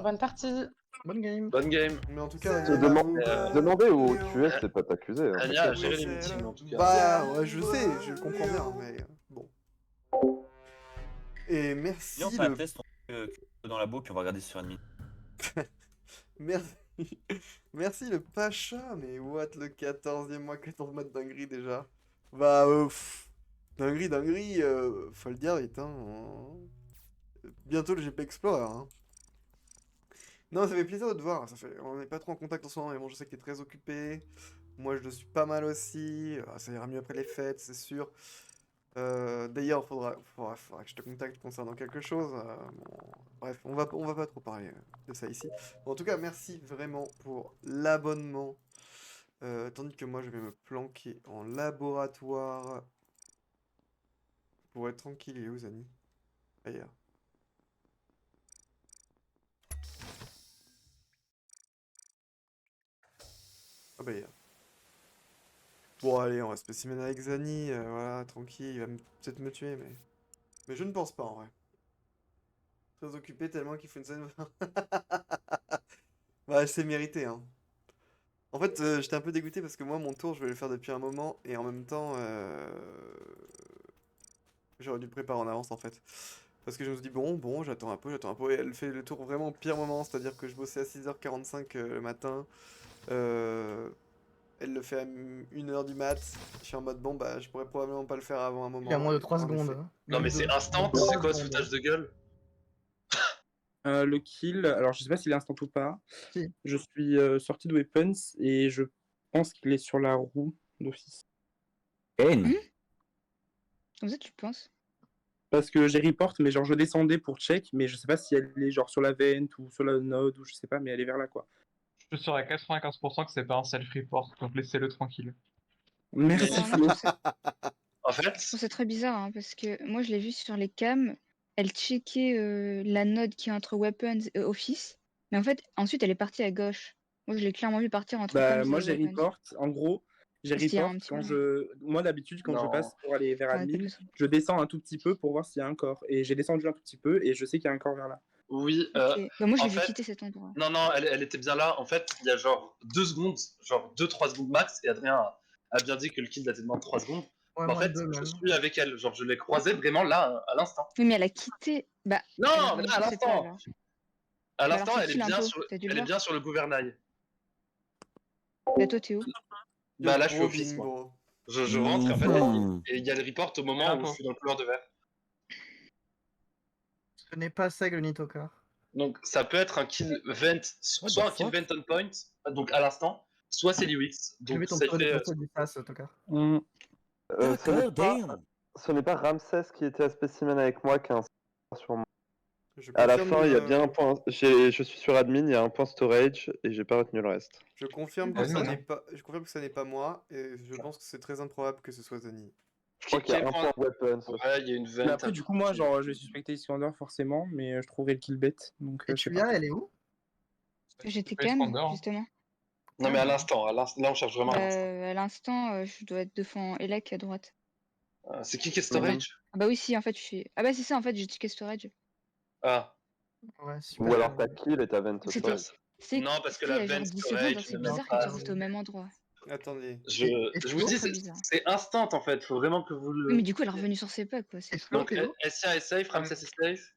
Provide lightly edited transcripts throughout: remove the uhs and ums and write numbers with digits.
partie. Bonne partie. Bonne game. Bonne game. Mais en tout cas, Te Daniel, demander où tu es, c'est pas t'accuser. Hein. Anya a géré les meetings en tout cas. Bah, ouais, je sais, je le comprends bien, mais bon. Et merci Viens, on fait un test dans la boue, puis on va regarder sur une minute. Merci. Merci le Pacha, mais what, le 14e mois, 14 mois de dinguerie déjà. Bah, dinguerie, faut le dire vite, hein. Bientôt le GP Explorer, hein. Non, ça fait plaisir de te voir, on n'est pas trop en contact en ce moment, mais bon, je sais que t'es très occupé. Moi, je le suis pas mal aussi. Ça ira mieux après les fêtes, c'est sûr. D'ailleurs, faudra que je te contacte concernant quelque chose. Bon, bref, on va pas trop parler de ça ici. Bon, en tout cas, merci vraiment pour l'abonnement. Tandis que moi, je vais me planquer en laboratoire pour être tranquille. Il est où, Zani? Ailleurs. Ah bah, hier. Bon, allez, on va spécimen avec Zani. Voilà, tranquille. Il va peut-être me tuer, mais je ne pense pas en vrai. Très occupé tellement qu'il faut une scène. Bah, c'est mérité, hein. En fait, j'étais un peu dégoûté parce que moi, mon tour, je vais le faire depuis un moment et en même temps, j'aurais dû le préparer en avance en fait. Parce que je me suis dit, bon, j'attends un peu, et elle fait le tour vraiment au pire moment, c'est-à-dire que je bossais à 6h45 le matin, elle le fait à 1h du mat, je suis en mode, bon, bah, je pourrais probablement pas le faire avant un moment. Il y a moins de et 3 en secondes. effet. Hein. Non mais c'est instant, Deux c'est quoi ce secondes. foutage de gueule? Le kill, alors je sais pas s'il est instant ou pas. Si. Je suis sorti de Weapons et je pense qu'il est sur la roue d'office. Comme ça, tu penses? Parce que j'ai report, mais genre je descendais pour check, mais je sais pas si elle est genre sur la vent ou sur la node ou je sais pas, mais elle est vers là quoi. Je suis sûr à 95% que c'est pas un self-report, donc laissez-le tranquille. Merci Non, Flo. En fait, Je trouve ça très bizarre, hein, parce que moi, je l'ai vu sur les cams, elle checkait la node qui est entre Weapons et Office, mais en fait, ensuite, elle est partie à gauche. Moi, je l'ai clairement vu partir entre Bah Comms moi et j'ai Weapons. report, en gros, j'ai Parce qu'il y a report un petit quand moment. moi d'habitude quand je Non. passe pour aller vers Ouais, admin, quelque chose. je descends un tout petit peu pour voir s'il y a un corps. Et j'ai descendu un tout petit peu et je sais qu'il y a un corps vers là. oui, Ok. Bah, moi, je en l'ai vu fait, quitter cet endroit. non, elle était bien là. En fait, il y a genre 2 secondes, genre 2-3 secondes max, et Adrien a bien dit que le kill datait de moins de 3 secondes. Ouais, En moins fait, de 2 je même. suis avec elle, genre je l'ai croisée vraiment là, à l'instant. Oui, mais elle a quitté. Bah, elle a Non, mais remis là, à sur ses pas, l'instant. alors. À Bah, alors, l'instant, c'est elle qui est bien l'info? sur, T'as dû le elle est voir? bien sur le gouvernail. Bah, toi, t'es où? Bah là, je suis Bro, office, moi. bro. Je rentre, en fait, et il y a le report au moment où Info. je suis dans le couloir de verre. Ce n'est pas Seg le Nitoka. Donc ça peut être un kill vent, soit un kill vent on point, donc à l'instant, soit c'est Liwix. Je vais Donc ton ça tour de fait. passer du pass, Toka. Ce n'est pas Ramsès qui était à Specimen avec moi qui a un sur moi. Je À la confirme, fin, il y a bien un point. Je suis sur admin, il y a un point storage et j'ai pas retenu le reste. Je confirme que Vas-y, ça vas-y. n'est pas. Je confirme que ça n'est pas moi, et je pense que c'est très improbable que ce soit Zani. Je crois qu'il y a un point weapons. Ouais, il y a une Mais vent. après du coup moi genre je vais suspecter Iskander forcément, mais je trouverai le kill bête. Donc Et je sais tu pas. elle est où? J'étais Space cam, Commander. justement. Non mais à l'instant, là on cherche vraiment à l'instant. À l'instant, je dois être devant Elec à droite. C'est qui est storage? Ah bah oui, si, en fait, je suis... Ah bah c'est ça, en fait, j'ai checké storage. Ah. Ouais, super. Ou alors ta kill et ta vent C'était... storage. C'est Non, parce que il y la a genre vent 10 secondes, storage, hein, c'est ne même bizarre pas. qu'ils restent au même endroit. Attendez. Je vous dis, très bizarre. c'est instant en fait, faut vraiment que vous le. Oui, mais du coup, elle est revenue sur ses pas, quoi. C'est Flo, Donc t'es où? SCA est safe, Ramsès est safe,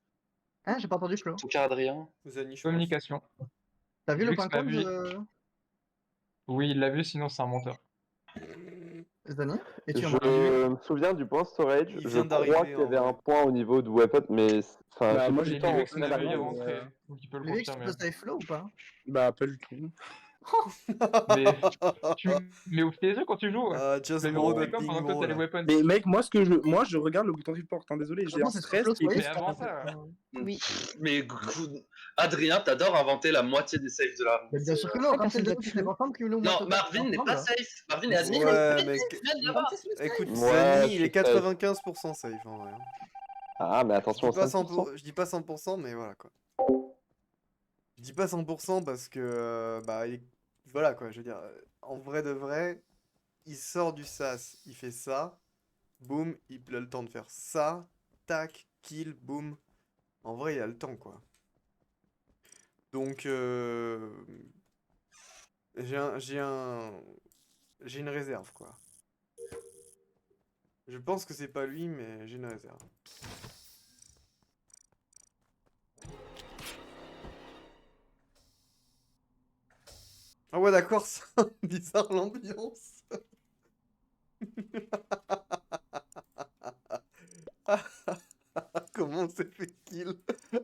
Hein, j'ai pas entendu Flo. tout cas Adrien. Zani, je pense. Communication. T'as vu le Lux point l'a com vu. de Oui, il l'a vu, sinon c'est un menteur. Zani? Et tu Je en me souviens du point storage. Il Je vient crois d'arriver, qu'il y avait en un vrai. point au niveau de weapon, mais enfin, Bah, j'ai moi, pas j'ai du Et temps. Lux au l'a vu, il est final, rentré. Donc il peut le Lux, tu confirmer. peux save Flo ou pas? Bah pas du tout. Mais tu mets ouvre tes yeux quand tu joues. Ah, Tu just l'as vu bro, rentrer not comme being pendant que toi bro, t'as les là. weapons. Mais mec, moi je regarde le bouton support, hein, désolé, j'ai un Franchement, c'est stress Flo qui est Soyez, Mais avant ça. Oui. Mais Adrien, t'adores inventer la moitié des saves de la. Mais bien sûr que non, Pourquoi comme c'est personne Zani vote qui Flo? fait ensemble que nous Non, Marvin n'est pas safe. Marvin est admin. Ouais, mec. Là-bas. Écoute, Ouais, Zani, il je est suis safe. 95% safe, en vrai. Ah, mais Je attention dis au pas 5%. 100%, je dis pas 100%, mais voilà, quoi. Je dis pas 100% parce que, bah, voilà, quoi, je veux dire, en vrai de vrai, il sort du sas, il fait ça, boum, il a le temps de faire ça, tac, kill, boum. En vrai, il a le temps, quoi. Donc, j'ai une réserve, quoi. Je pense que c'est pas lui, mais j'ai une réserve. Ah ouais, d'accord, c'est bizarre l'ambiance. Comment on s'est fait kill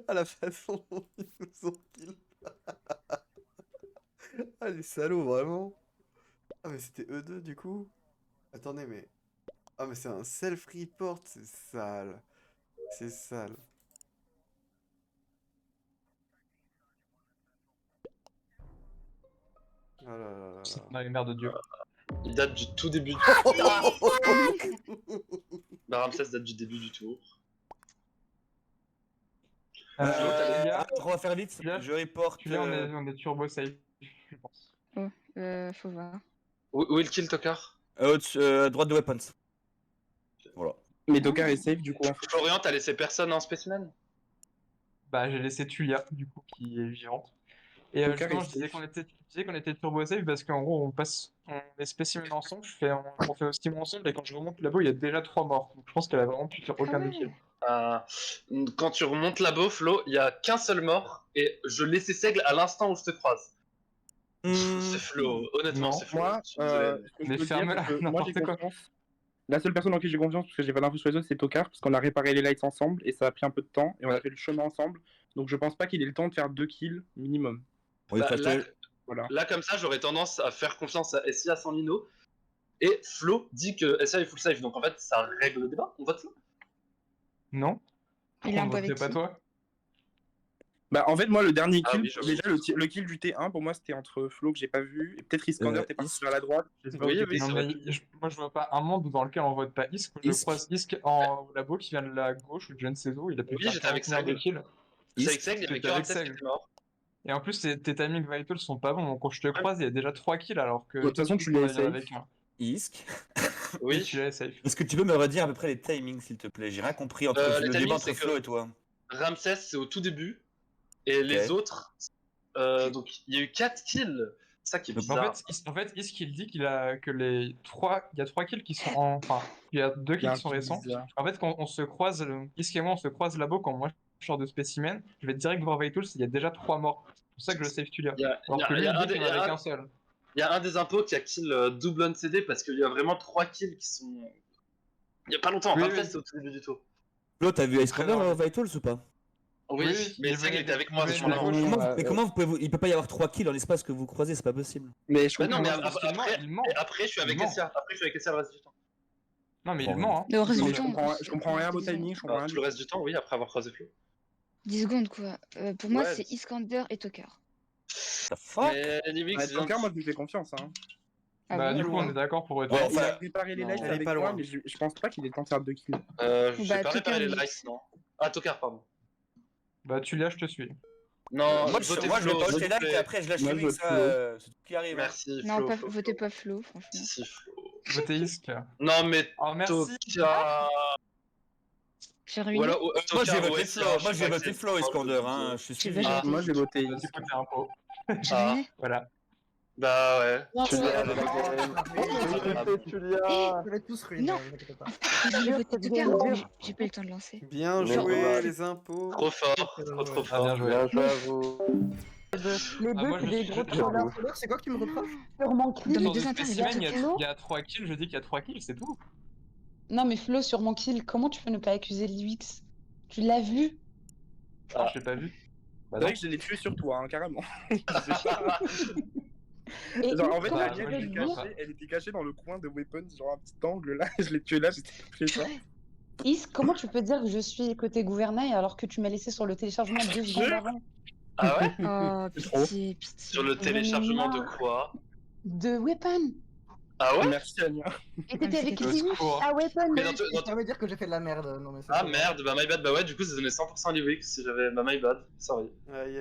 à la façon dont ils nous ont kill. Ah les salauds, vraiment. Ah mais c'était eux deux du coup. Attendez mais... Ah mais c'est un self-report, c'est sale. C'est sale. Ah là là là là. Non, mais merde de Dieu. Il date du tout début du Bah, Ramsès date du début du tour. On va faire vite. Là, Je reporte. Là, on est turbo safe, je pense. Faut voir. Où est le kill, Tokar? À droite de weapons. Voilà. Mais Tokar est safe du coup. Florian, t'as laissé personne en spécimen? Bah, j'ai laissé Tulia, du coup, qui est vivante. Et Tokar justement, est je disais safe. qu'on était turbo safe parce qu'en gros, on est spécimen ensemble, on fait aussi ensemble, et quand je remonte là-bas, il y a déjà 3 morts. Donc je pense qu'elle a vraiment pu faire aucun des kills. Quand tu remontes là-bas, Flo, il y a qu'un seul mort, et je laissais Seigle à l'instant où je te croise. C'est Flo, honnêtement, Non, c'est Flo. Moi, Je suis désolé. ce que je Mais peux dire, ferme-la, c'est que moi j'ai n'importe quoi. confiance. La seule personne en qui j'ai confiance, parce que j'ai pas d'infos sur les autres, c'est Tokar, parce qu'on a réparé les lights ensemble et ça a pris un peu de temps et on a fait le chemin ensemble. Donc je pense pas qu'il ait le temps de faire 2 kills minimum. Oui, Bah, là, Voilà. là, comme ça, j'aurais tendance à faire confiance à SIA sans Lino. Et Flo dit que SIA est full safe, donc en fait, ça règle le débat. On vote Flo. Non? Il a un On peu avec votait pas qui? toi? Bah en fait moi le dernier Ah kill, oui, j'avoue. déjà le kill du T1 pour moi c'était entre Flo que j'ai pas vu et peut-être Iskander t'es parti Is- sur la droite. Je sais pas Oui, où oui, t'étais. Non, c'est mais vrai. moi je vois pas un monde dans lequel on vote pas Isk. Je Isk. croise Isk en labo qui vient de la gauche ou de je ne sais où. Il a pu Oui, faire j'étais avec 40 milliards de Seigle. kills. C'est avec Seigle, il y avait T'étais que avec Ramsès qui Seigle. était mort. Et en plus, tes timings vitals sont pas bons. Donc quand je te croise, il y a déjà 3 kills alors que De toute façon, tu tu peux en l'as aller safe. avec un. Isk. Et Oui. tu es safe. Est-ce que tu peux me redire à peu près les timings, s'il te plaît? J'ai rien compris entre Les le timings, débat entre c'est Flo que- et toi. Ramsès, c'est au tout début. Et les autres. Donc, il y a eu 4 kills. C'est ça qui est En bizarre. fait, Isk il dit qu'il a que il y a 3 kills qui sont enfin, il y a 2 Il y kills a qui un sont truc récents. bizarre. En fait, quand on se croise, Isk et moi on se croise là-bas quand moi je sors de spécimen, je vais direct voir Vitals, il y a déjà 3 morts. C'est pour ça que je save Tulia. Il y a- il y Alors a- que il y lui a il un dit des- qu'il y en avait qu'un seul. Il y a un des impôts qui a kill double NCD parce qu'il y a vraiment 3 kills qui sont. Il y a pas longtemps. Oui, Ramsès, oui. c'est au tout début du tour. Flo, t'as vu Iskander Très Vitals ou pas? Oui, mais il Seigle venait était de- avec moi il ce venait de jour-là. la gauche. Mais comment vous pouvez il peut pas y avoir 3 kills en l'espace que vous croisez, c'est pas possible. Mais je Bah non, comprends. mais parce qu'il ment, après, il ment. et après, je suis avec Il ment. SIA. Après, je suis avec SIA le reste du temps. Non mais Bon, il ment, hein. Le reste Mais du je temps. comprends rien à vos timings, je comprends rien Tout du le tout. reste du temps, oui, après avoir croisé Flo. 10 secondes quoi. Pour moi, Ouais. c'est Iskander et Tokar. The fuck? Mais Limix Bah, vient. Tokar, moi je lui fais confiance. Hein. Ah Bah bon, du coup alors on est d'accord pour être Ouais, Il a enfin, réparé les non. lights Elle est avec pas moi, loin. mais je pense pas qu'il ait le temps de faire 2 kills. Je Bah, vais pas réparer les Tokar, likes, non. Ah, Tokar, pardon. Bah Tulia, je te suis. Non, moi je votez vais pas Flo, acheter s'il les vous likes et plaît. après je lâche Moi, les je wings, vote ça, Flo. c'est tout qui arrive. Merci, Non, Flo. pas, Flo, votez Flo. pas Flo, franchement. Si, Flo. Votez Isk. Non, mais Oh merci. Tokar. J'ai Ou ruiné. alors, Moi Tokar j'ai ou voté SIA, Flo, je moi sais j'ai pas voté qui Flo c'est. Iskander, hein, je suis Tu suivi. vas Ah. voter. Moi j'ai voté. Vas-y, votez un pot. J'ai Ah. ruiné. Voilà. Bah ouais. Tulia, Ah, elle est bah, la game. Tulia. Vous allez tous ruiner, Non. vous inquiétez pas. Je voulais voter cette Tokar, game mais dure. j'ai pas eu le temps de lancer. Bien Mais joué ouais. les impôts. Trop fort, trop Ah fort. bien joué. Bien joué à vous. Les Ah, deux, moi, c'est je des suis- gros je- trollers. Alors, c'est quoi que tu me reproches? Sûrement Dans kill. mes Sur deux des inters, il y a spécimens, deux Flo. il y a 3 kills, je dis qu'il y a 3 kills, c'est tout. Non, mais Flo, sur mon kill, comment tu peux ne pas accuser l'UX? Tu l'as vu? Ah, je l'ai pas vu. Bah C'est vrai que je l'ai tué sur toi, hein, carrément. Je sais pas. Et Genre, en fait, comment Bah, la tu mienne, moi, peux je elle, pense dire... pas. elle était cachée dans le coin de Weapons, genre un petit angle là. Je l'ai tué là, j'étais très fort. Is, comment tu peux dire que je suis côté gouvernail alors que tu m'as laissé sur le téléchargement 2 secondes avant? Ah ouais? Oh, C'est trop. pitié, pitié. Sur le J'en ai téléchargement de marre. quoi? De Weapon. Ah ouais? Merci Anya. Et t'étais avec Au qui secours. à Weapon? Mais dans tout- Ça veut dire que j'ai fait de la merde. Non, mais c'est Ah pas vrai. merde, bah my bad, bah ouais, du coup, ça donnait 100% Livix si j'avais. Bah my bad, sorry. Aïe aïe.